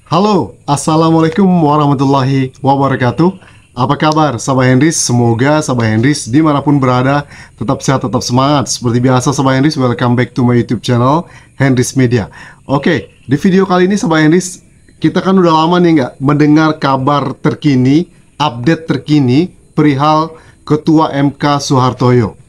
Halo, Assalamualaikum warahmatullahi wabarakatuh. Apa kabar Sahabat Hendris? Semoga Sahabat Hendris dimanapun berada tetap sehat, tetap semangat. Seperti biasa Sahabat Hendris, welcome back to my YouTube channel Hendris Media. Oke, di video kali ini Sahabat Hendris, kita kan udah lama nih nggak mendengar kabar terkini, update terkini perihal Ketua MK Soehartoyo.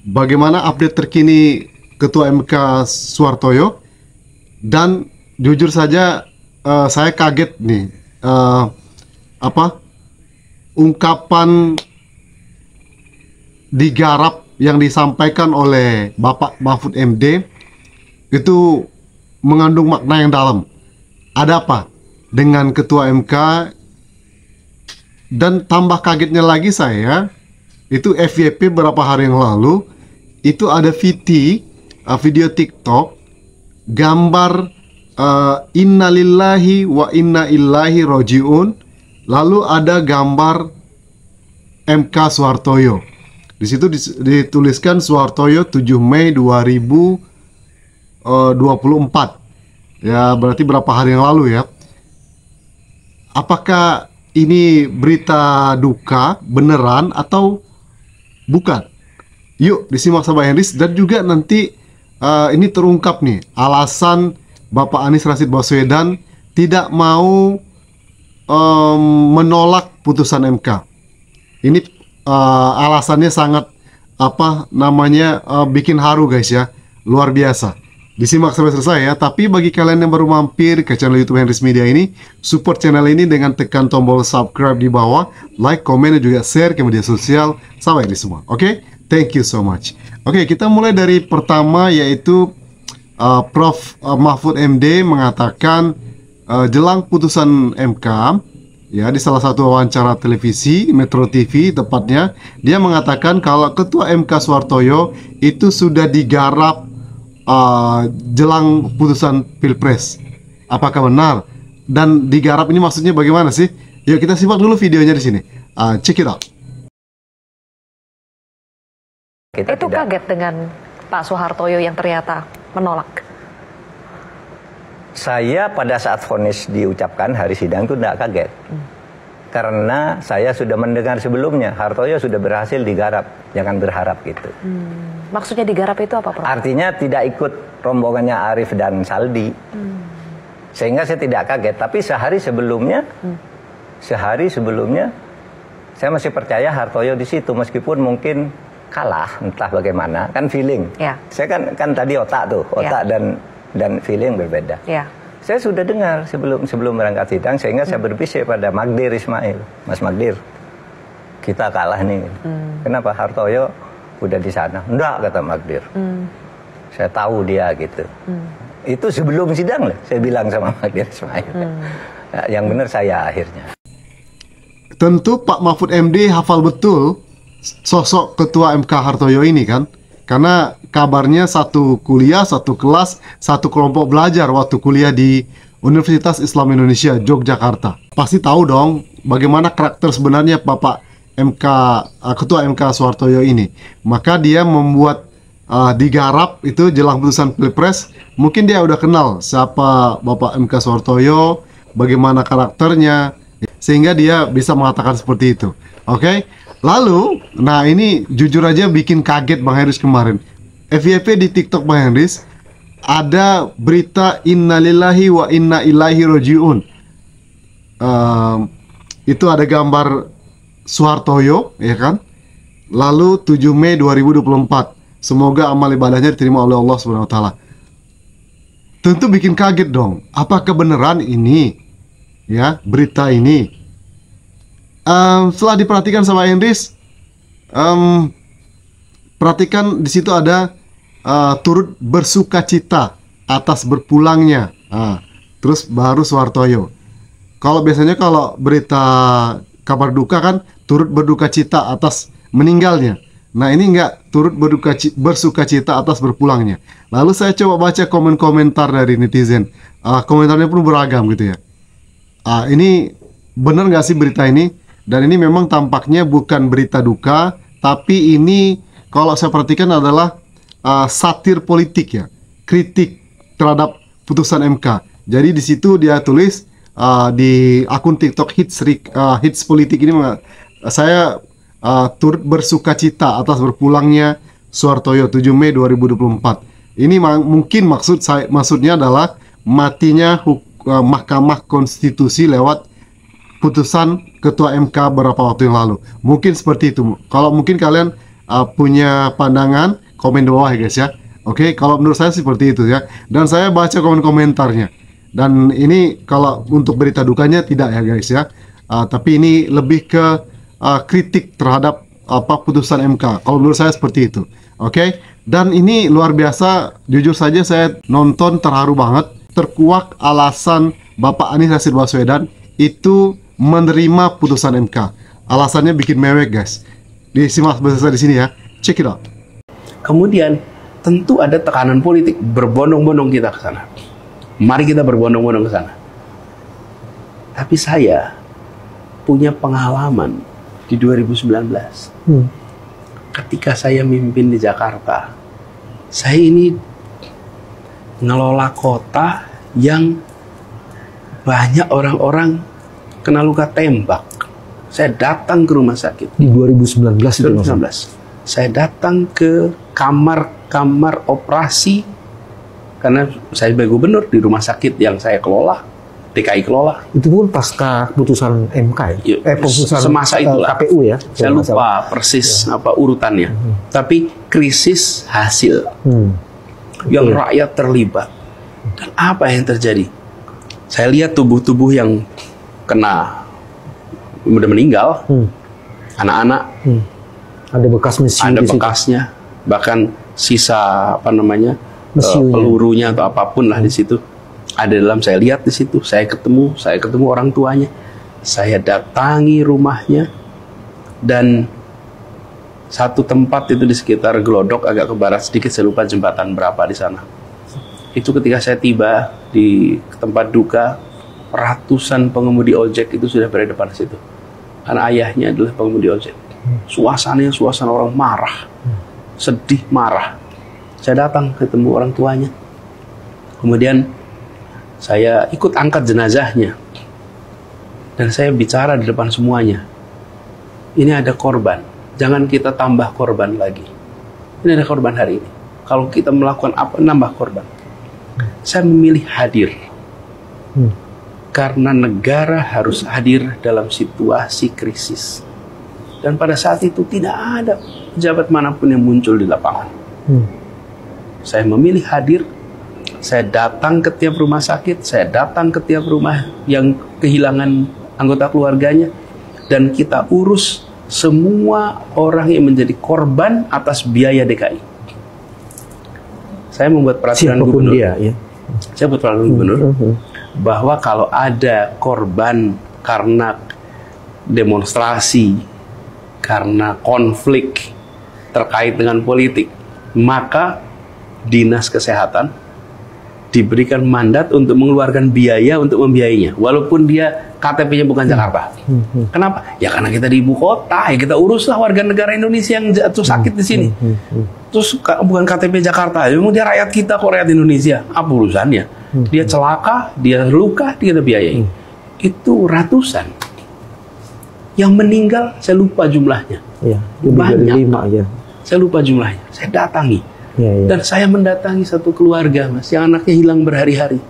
Bagaimana update terkini Ketua MK Soehartoyo? Dan jujur saja saya kaget nih, ungkapan digarap yang disampaikan oleh Bapak Mahfud MD itu mengandung makna yang dalam. Ada apa dengan Ketua MK? Dan tambah kagetnya lagi saya, itu FYP beberapa hari yang lalu, itu ada video TikTok, gambar innalillahi wa inna ilaihi rojiun, lalu ada gambar MK Soehartoyo. Di situ dituliskan Soehartoyo 7 Mei 2024. Ya, berarti berapa hari yang lalu ya. Apakah ini berita duka beneran atau bukan? Yuk disimak Sahabat Hendris, dan juga nanti ini terungkap nih alasan Bapak Anies Rashid Baswedan tidak mau menolak putusan MK. Ini alasannya sangat bikin haru guys ya, luar biasa. Disimak sampai selesai ya. Tapi bagi kalian yang baru mampir ke channel YouTube Hendris Media ini, support channel ini dengan tekan tombol subscribe di bawah, like, komen, dan juga share ke media sosial Sahabat Hendris semua. Oke? Thank you so much. Oke, kita mulai dari pertama, yaitu Prof. Mahfud MD mengatakan jelang putusan MK, ya, di salah satu wawancara televisi Metro TV tepatnya, dia mengatakan kalau Ketua MK Soehartoyo itu sudah digarap jelang putusan Pilpres. Apakah benar? Dan digarap ini maksudnya bagaimana sih? Yuk kita simak dulu videonya di sini. Check it out. Itu kaget dengan Pak Soehartoyo yang ternyata menolak. Saya pada saat vonis diucapkan hari sidang itu tidak kaget. Karena saya sudah mendengar sebelumnya, Hartoyo sudah berhasil digarap, jangan berharap gitu. Maksudnya digarap itu apa, Prof? Artinya tidak ikut rombongannya Arief dan Saldi. Sehingga saya tidak kaget, tapi sehari sebelumnya saya masih percaya Hartoyo di situ, meskipun mungkin kalah, entah bagaimana, kan feeling. Ya. Saya kan tadi otak dan feeling berbeda. Ya. Saya sudah dengar sebelum berangkat sidang, sehingga saya berbisik pada Magdir Ismail, Mas Magdir, kita kalah nih. Kenapa? Hartoyo udah di sana. Enggak, kata Magdir. Saya tahu dia gitu. Itu sebelum sidang loh, saya bilang sama Magdir Ismail. Yang benar saya akhirnya. Tentu Pak Mahfud MD hafal betul sosok Ketua MK Hartoyo ini kan, karena kabarnya satu kuliah, satu kelas, satu kelompok belajar waktu kuliah di Universitas Islam Indonesia Yogyakarta. Pasti tahu dong bagaimana karakter sebenarnya Bapak Ketua MK Soehartoyo ini. Maka dia membuat digarap itu jelang putusan Pilpres. Mungkin dia udah kenal siapa Bapak MK Soehartoyo, bagaimana karakternya, sehingga dia bisa mengatakan seperti itu. Oke? Lalu, nah ini jujur aja bikin kaget Bang Hendris kemarin. FYP di TikTok Bang Hendris, ada berita innalillahi wa inna ilaihi rojiun. Itu ada gambar Soehartoyo, ya kan? Lalu 7 Mei 2024. Semoga amal ibadahnya diterima oleh Allah Subhanahu wa taala. Tentu bikin kaget dong. Apakah beneran ini? Ya, berita ini. Setelah diperhatikan sama Hendris, perhatikan di situ ada turut bersukacita atas berpulangnya. Terus baru Soehartoyo. Kalau biasanya kalau berita kabar duka kan turut berdukacita atas meninggalnya. Nah ini enggak, turut bersukacita atas berpulangnya. Lalu saya coba baca komen-komentar dari netizen. Komentarnya pun beragam gitu ya. Ini bener nggak sih berita ini? Dan ini memang tampaknya bukan berita duka, tapi ini kalau saya perhatikan adalah satir politik ya, kritik terhadap putusan MK. Jadi di situ dia tulis di akun TikTok Hits Politik ini, saya turut bersuka cita atas berpulangnya Suhartoyo 7 Mei 2024. Ini mungkin maksudnya adalah matinya Mahkamah Konstitusi lewat putusan Ketua MK beberapa waktu yang lalu. Mungkin seperti itu. Kalau mungkin kalian punya pandangan, komen di bawah ya guys ya. Oke, kalau menurut saya seperti itu ya. Dan saya baca komen-komentarnya. Dan ini kalau untuk berita dukanya tidak ya guys ya. Tapi ini lebih ke kritik terhadap putusan MK. Kalau menurut saya seperti itu. Oke. Dan ini luar biasa. Jujur saja saya nonton terharu banget. Terkuak alasan Bapak Anies Rashid Baswedan itu menerima putusan MK. Alasannya bikin mewek guys. Disimak bersama di sini ya. Check it out. Kemudian tentu ada tekanan politik, berbondong-bondong kita ke sana. Mari kita berbondong-bondong ke sana. Tapi saya punya pengalaman di 2019. Ketika saya mimpin di Jakarta, saya ini ngelola kota yang banyak orang-orang kena luka tembak. Saya datang ke rumah sakit. Di 2019 itu? 2019. Saya datang ke kamar operasi, karena saya sebagai gubernur di rumah sakit yang saya kelola, DKI kelola. Itu pun pasca putusan MK ya? Putusan semasa itulah. KPU ya? Saya lupa persis urutannya. Tapi krisis hasil. Yang rakyat terlibat. Dan apa yang terjadi? Saya lihat tubuh-tubuh yang kena, udah meninggal, anak-anak, ada bekas mesiu, ada bekasnya, bahkan sisa pelurunya atau apapun lah di situ ada dalam. Saya lihat di situ, saya ketemu orang tuanya, saya datangi rumahnya, dan satu tempat itu di sekitar Glodok, agak ke barat sedikit, saya lupa jembatan berapa di sana. Itu ketika saya tiba di tempat duka, ratusan pengemudi ojek itu sudah berada depan situ. Karena ayahnya adalah pengemudi ojek. Suasananya suasana orang marah, sedih, marah. Saya datang ketemu orang tuanya. Kemudian saya ikut angkat jenazahnya. Dan saya bicara di depan semuanya. Ini ada korban. Jangan kita tambah korban lagi. Ini ada korban hari ini. Kalau kita melakukan apa, nambah korban. Saya memilih hadir. Karena negara harus hadir dalam situasi krisis. Dan pada saat itu tidak ada pejabat manapun yang muncul di lapangan. Saya memilih hadir. Saya datang ke tiap rumah sakit. Saya datang ke tiap rumah yang kehilangan anggota keluarganya. Dan kita urus semua orang yang menjadi korban atas biaya DKI. Saya membuat peraturan gubernur. Saya buat peraturan gubernur. Bahwa kalau ada korban karena demonstrasi, karena konflik terkait dengan politik, maka Dinas Kesehatan diberikan mandat untuk mengeluarkan biaya untuk membiayainya, walaupun dia KTP-nya bukan Jakarta. Kenapa? Ya karena kita di ibu kota, ya kita uruslah warga negara Indonesia yang jatuh sakit di sini. Terus bukan KTP Jakarta, dia rakyat kita kok, rakyat Indonesia. Apa urusannya? Dia celaka, dia luka, dia ada biayai. Itu ratusan. Yang meninggal, saya lupa jumlahnya. Banyak. Saya lupa jumlahnya. Saya datangi. Dan saya mendatangi satu keluarga, Mas, yang anaknya hilang berhari-hari.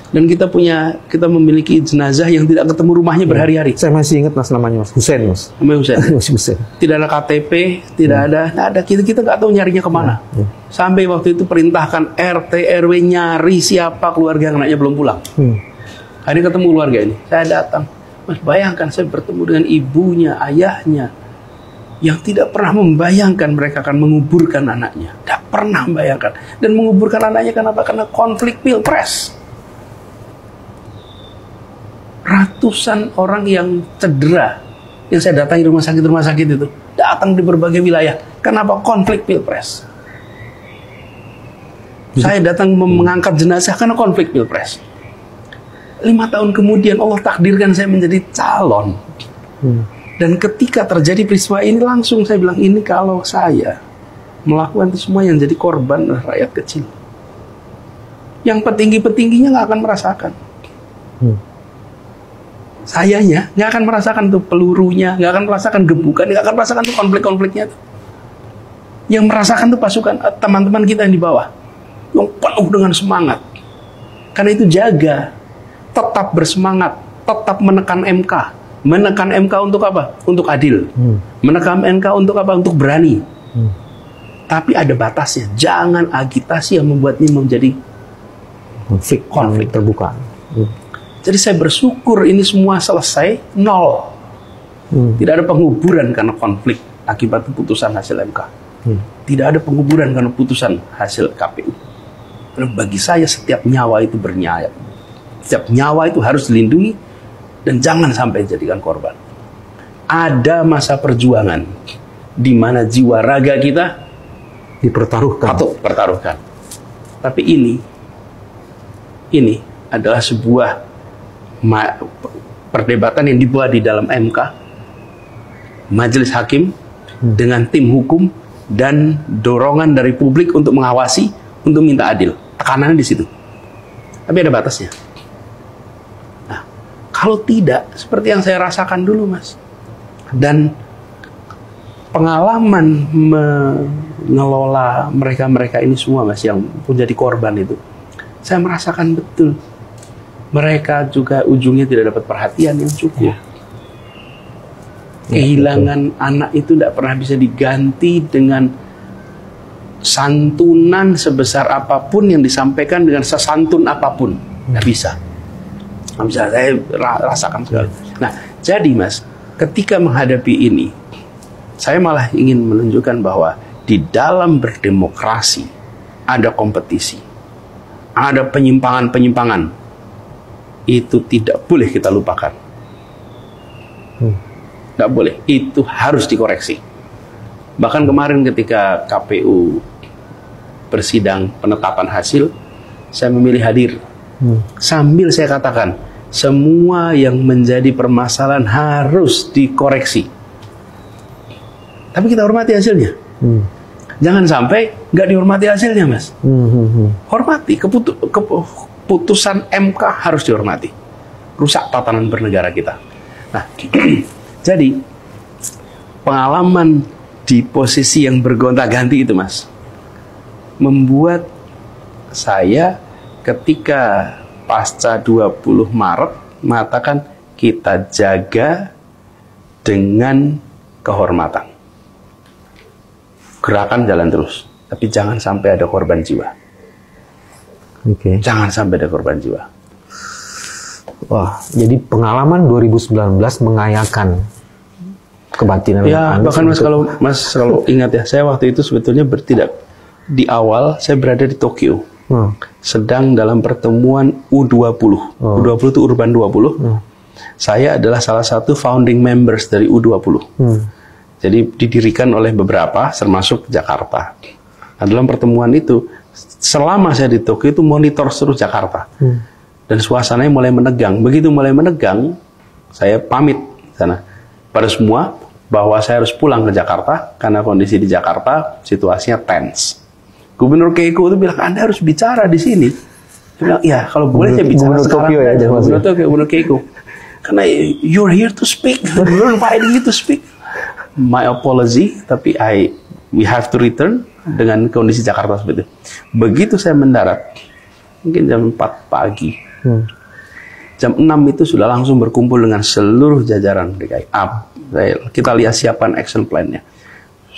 Dan kita memiliki jenazah yang tidak ketemu rumahnya berhari-hari. Saya masih ingat Mas namanya, Mas Husein, Mas. Namanya Husein. Tidak ada KTP, tidak ada. Kita nggak tahu nyarinya kemana. Sampai waktu itu perintahkan RT RW nyari siapa keluarga yang anaknya belum pulang. Hari ketemu keluarga ini, saya datang. Mas, bayangkan saya bertemu dengan ibunya, ayahnya, yang tidak pernah membayangkan mereka akan menguburkan anaknya. Tidak pernah membayangkan. Dan menguburkan anaknya kenapa? Karena konflik pilpres. Ratusan orang yang cedera, yang saya datangi rumah sakit itu, datang di berbagai wilayah. Kenapa? Konflik pilpres. Saya datang mengangkat jenazah karena konflik pilpres. 5 tahun kemudian Allah takdirkan saya menjadi calon. Dan ketika terjadi peristiwa ini, langsung saya bilang, ini kalau saya melakukan itu semua, yang jadi korban adalah rakyat kecil. Yang petinggi-petingginya nggak akan merasakan. sayanya nggak akan merasakan tuh pelurunya, nggak akan merasakan gebukan, nggak akan merasakan tuh konflik-konfliknya tuh. Yang merasakan tuh pasukan teman-teman kita yang di bawah, yang penuh dengan semangat. Karena itu jaga, tetap bersemangat, tetap menekan MK. Menekan MK untuk apa? Untuk adil. Menekan MK untuk apa? Untuk berani. Tapi ada batasnya. Jangan agitasi yang membuat ini menjadi konflik terbuka. Jadi saya bersyukur ini semua selesai, nol. Tidak ada penguburan karena konflik akibat keputusan hasil MK. Tidak ada penguburan karena putusan hasil KPU. Karena bagi saya setiap nyawa itu bernyawa. Setiap nyawa itu harus dilindungi dan jangan sampai dijadikan korban. Ada masa perjuangan di mana jiwa raga kita dipertaruhkan. Tapi ini adalah sebuah perdebatan yang dibuat di dalam MK, majelis hakim dengan tim hukum dan dorongan dari publik untuk mengawasi, untuk minta adil. Tekanannya di situ. Tapi ada batasnya. Nah, kalau tidak seperti yang saya rasakan dulu, Mas, dan pengalaman mengelola mereka-mereka ini semua, Mas, yang menjadi korban itu, saya merasakan betul mereka juga ujungnya tidak dapat perhatian yang cukup. Kehilangan anak itu tidak pernah bisa diganti dengan santunan sebesar apapun yang disampaikan dengan sesantun apapun. Nggak bisa. Nggak bisa, saya rasakan sekali. Nah, jadi Mas, ketika menghadapi ini, saya malah ingin menunjukkan bahwa di dalam berdemokrasi ada kompetisi, ada penyimpangan-penyimpangan. Itu tidak boleh kita lupakan. Tidak boleh. Itu harus dikoreksi. Bahkan kemarin ketika KPU bersidang penetapan hasil, saya memilih hadir. Sambil saya katakan, semua yang menjadi permasalahan harus dikoreksi. Tapi kita hormati hasilnya. Jangan sampai nggak dihormati hasilnya, Mas. Hormati keputusan MK harus dihormati. Rusak tatanan bernegara kita. Nah, jadi pengalaman di posisi yang bergonta-ganti itu, Mas, membuat saya ketika pasca 20 Maret mengatakan kita jaga dengan kehormatan. Gerakan jalan terus, tapi jangan sampai ada korban jiwa. Jangan sampai ada korban jiwa. Wah, jadi pengalaman 2019 mengayakan kebatinan. Ya, bahkan Mas kalau ingat ya, saya waktu itu sebetulnya bertindak di awal saya berada di Tokyo. Sedang dalam pertemuan U20. U20 itu Urban 20. Saya adalah salah satu founding members dari U20. Jadi didirikan oleh beberapa, termasuk Jakarta. Nah, dalam pertemuan itu, selama saya di Tokyo itu monitor seluruh Jakarta. Dan suasananya mulai menegang. Begitu mulai menegang, saya pamit sana pada semua bahwa saya harus pulang ke Jakarta karena kondisi di Jakarta situasinya tense. Gubernur Keiko itu bilang, Anda harus bicara di sini. Saya bilang, ya kalau boleh saya bicara sekarang Tokyo aja. Gubernur Keiko. Karena you're here to speak. You're inviting you to speak. My apology, tapi we have to return dengan kondisi Jakarta seperti itu. Begitu saya mendarat, mungkin jam 4 pagi, jam 6 itu sudah langsung berkumpul dengan seluruh jajaran DKI. Kita lihat siapan action plan-nya.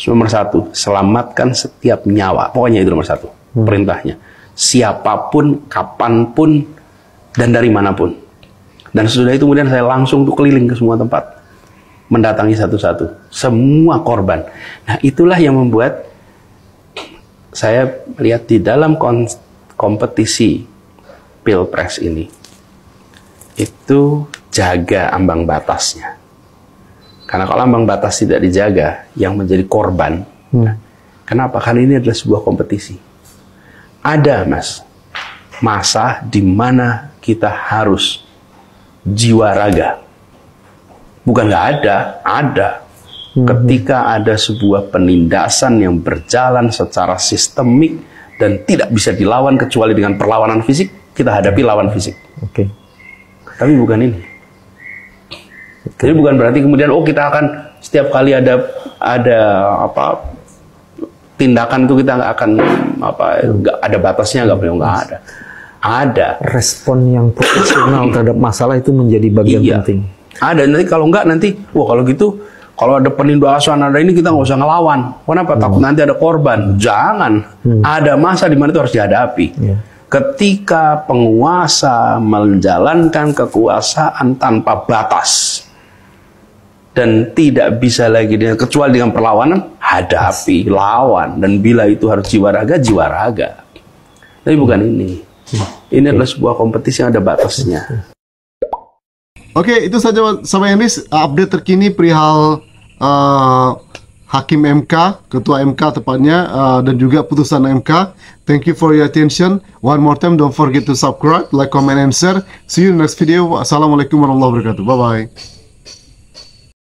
Nomor 1, selamatkan setiap nyawa. Pokoknya itu nomor 1, perintahnya. Siapapun, kapanpun, dan dari manapun. Dan sesudah itu kemudian saya langsung tuh keliling ke semua tempat, mendatangi satu-satu semua korban. Nah, itulah yang membuat saya lihat di dalam kompetisi Pilpres ini itu jaga ambang batasnya. Karena kalau ambang batas tidak dijaga, yang menjadi korban. Kenapa? Karena ini adalah sebuah kompetisi. Ada, Mas, masa di mana kita harus jiwa raga. Bukan nggak ada. Ketika ada sebuah penindasan yang berjalan secara sistemik dan tidak bisa dilawan kecuali dengan perlawanan fisik, kita hadapi lawan fisik. Tapi bukan ini. Jadi bukan berarti kemudian kita akan setiap kali ada apa tindakan itu kita nggak akan nggak ada batasnya, nggak ada. Ada. Respon yang profesional terhadap masalah itu menjadi bagian penting. Ada, nanti kalau nggak nanti, kalau gitu, kalau ada penindasan ada ini kita nggak usah ngelawan. Kenapa? Takut nanti ada korban. Jangan. Ada masa di mana itu harus dihadapi. Ketika penguasa menjalankan kekuasaan tanpa batas dan tidak bisa lagi kecuali dengan perlawanan, hadapi, lawan, dan bila itu harus jiwa raga. Tapi bukan ini. Ini adalah sebuah kompetisi yang ada batasnya. Oke, itu saja sama Henris update terkini perihal Hakim MK, Ketua MK tepatnya, dan juga putusan MK. Thank you for your attention. One more time, don't forget to subscribe, like, comment, and share. See you in the next video. Assalamualaikum warahmatullahi wabarakatuh. Bye-bye.